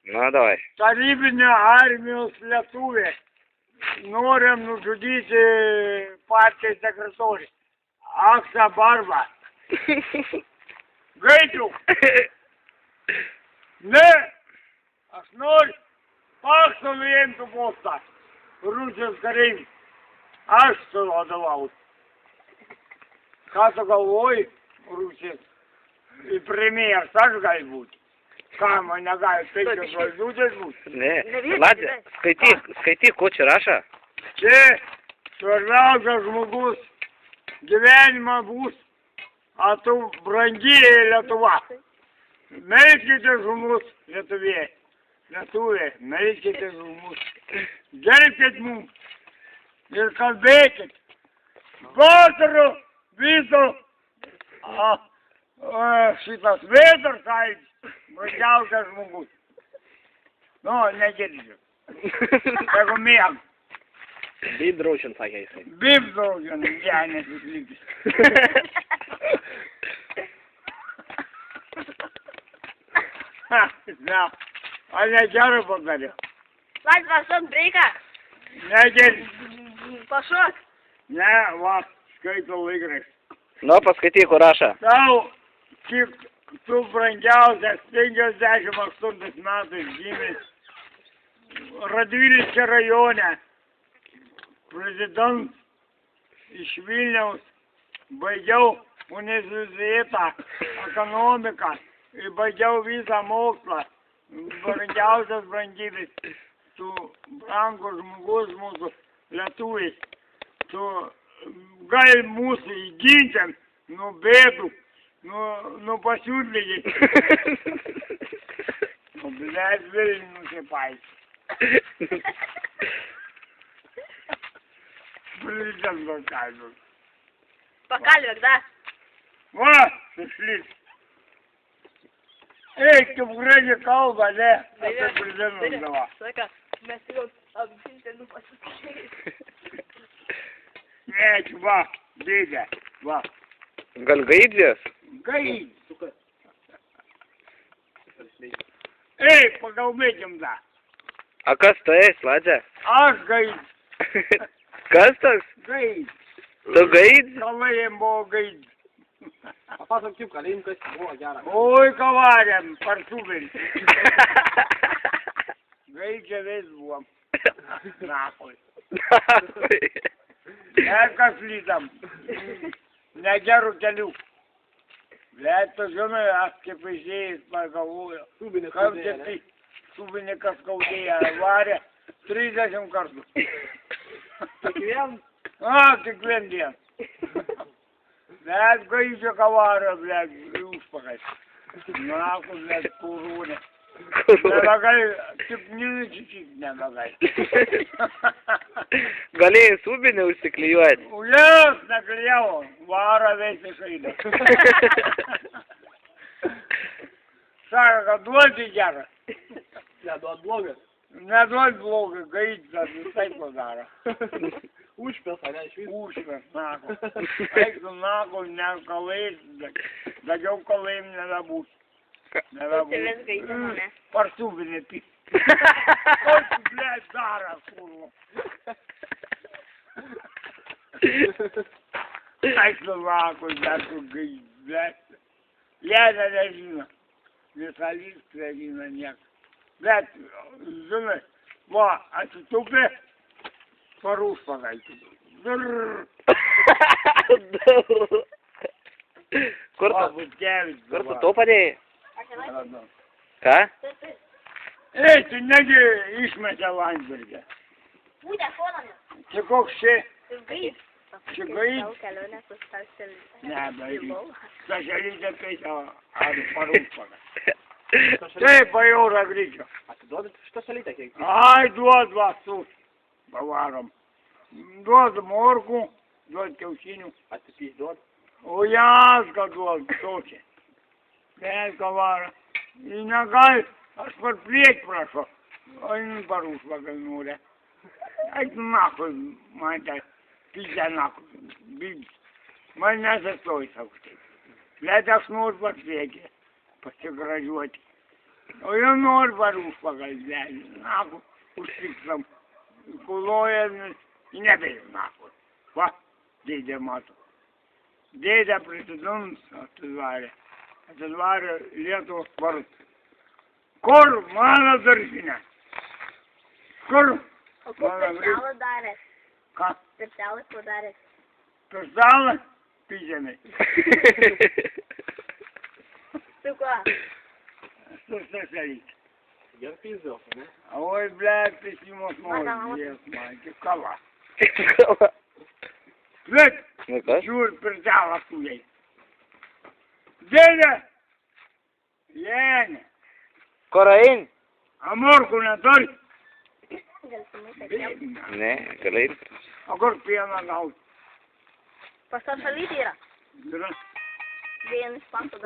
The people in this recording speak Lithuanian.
Иванович, Давай. Tarybinė armijos lietuvė. Norim nužudyti partijos sekretorių. Aksą Barbą. Gaitų. Ne. Aš noriu Pakso nuimti postą. Rusijos kariai. Aš su vadovausiu. Ką tu galvoji, Rusijos? Premjeras aš gali būti. Ką man negali 5 žvaigždutės būti? Ne. Ladė, skaityk, ko čia rašo? Čia svarbiausias žmogus gyvenimą bus, a tu brangi Lietuva. Melskite žmogus Lietuvė. Lietuvė, melskite žmogus. Gerbkit mums ir kalbėkit. Vasaru viso šitas vėdras sąjūdis. Brangiausias žmogus. Nu, negirdžiu. Jeigu mėg. Bibdraužin, sakė jisai. Bibdraužin, žemės išlygis. Ne, aš negerai padariau. Laisvas breiką. Negerai. Pašok. Ne, va, skaitau laikraštį. Nu, paskaityk, ko rašo. Tau, tik tu brangiausias 58 metais gimęs Radviliškio rajone. Prezident iš Vilniaus. Baigiau universitetą, ekonomiką. Ir baigiau visą mokslą. Brangiausias brangybės. Tu brangus žmogus mūsų lietuvis. Tu gali mūsų įginti nuo bėdų. Nu pasiūlyti. Nu, blėt, Vilnių nusipaisi. Prezidento kalbės. Pakalbėk, da. Va, sušlis. Eik, kaip gražiai kalba, ne? Apie prezidentą dava. Saka, mes jau apginti pasakyti. Ne, va, dėdė, va. Gal gaidės? Gaid. Ei, pakalbėkim da. A kas tu esi, Ladė? Aš gaid. Kas tas? Gaid. Tu gaid? Kalėjim buvo gaid. Papasakok kaip kalėjim, kas buvo gera. Oi, kavarėm, parsūvėlis. Gaidžia vis buvom. Nakoj. Kas lydam. Negerų kelių. Bet tu žinai, aš kaip išėjęs pagalvoju. Kaip čia tai subinikas skaudėja, varė 30 kartų. Kiekvien? Kiekvien dien. Bet gaidžia kavarą, blėt, užpakai. Nakoj, blėt, kurūnė. Nebegai, tik ničičik nebegai. Galėjai subinį užsiklijuoti. Jas, neklijau, varą veisi šaidą. Sako, kad duoti gerą. Neduot blogas. Neduot blogą, gaidžas visai padaro. Užpės, ar ne, iš vis? Užpės, nako. Eiktų nako, ne kalėjus, daugiau kalėjim nebebūs. Vis gaidama, ne? Parsūbinė pis. Oi, blėt, dara, kurvo. Eiktų nako, neku gaidž, blėt. Jėda nežino. Visą lystą žino niek. Bet, žinai, va, atsitupė, parūs pagaitų. Kur tu to padėjai? Ką? Ei, tu negi išmetė Landsbergę. Būdė foname. Čia koks čia? Gaid. Čia gaid? Kelionė su specialistė. Ne, baigi. Specialistė peisa ar parūs pagaitų. Taip, bajorą greičio. Atiduodat šitą salytę kiek? Ai, duod va, sus. Pavarom. Duod morkų, duod kiaušinių. Atsipys duod. O jaską duod, tokia. Jaską varą. I negali, aš per priek prašau. O jį parūs pagal nūrę. Eik nakui, man tai, pizė nakui. Bibis. Man nesastoj, sakau taip. Bet aš noriu per priekį pasigražiuoti. O jau nori varus pagal žemę. Naku, užtiksam. Kuloja, nebeim naku. Va, dėdė mato. Dėdė prezidentas atidarė. Atidarė Lietuvos vartus. Kur mano daržinė? Kur? O kur pirtelą darė? Ką? Pirtelą padarė. Per stalą? Pižėmė. Su kuo? Su seselyt. Gerai pizdos, ne? Oi, blėt, prisimos nori. Man, kaip kava. Bet, Nu kas? žiūr, per stalą kūliai. Dėdė! Lėnė! Korain? Amorkų neturi? Gal su mūsų atėjau. Ne, galai. O kur pieną gauti? Pas to šalytį yra. Yra. Vienas paso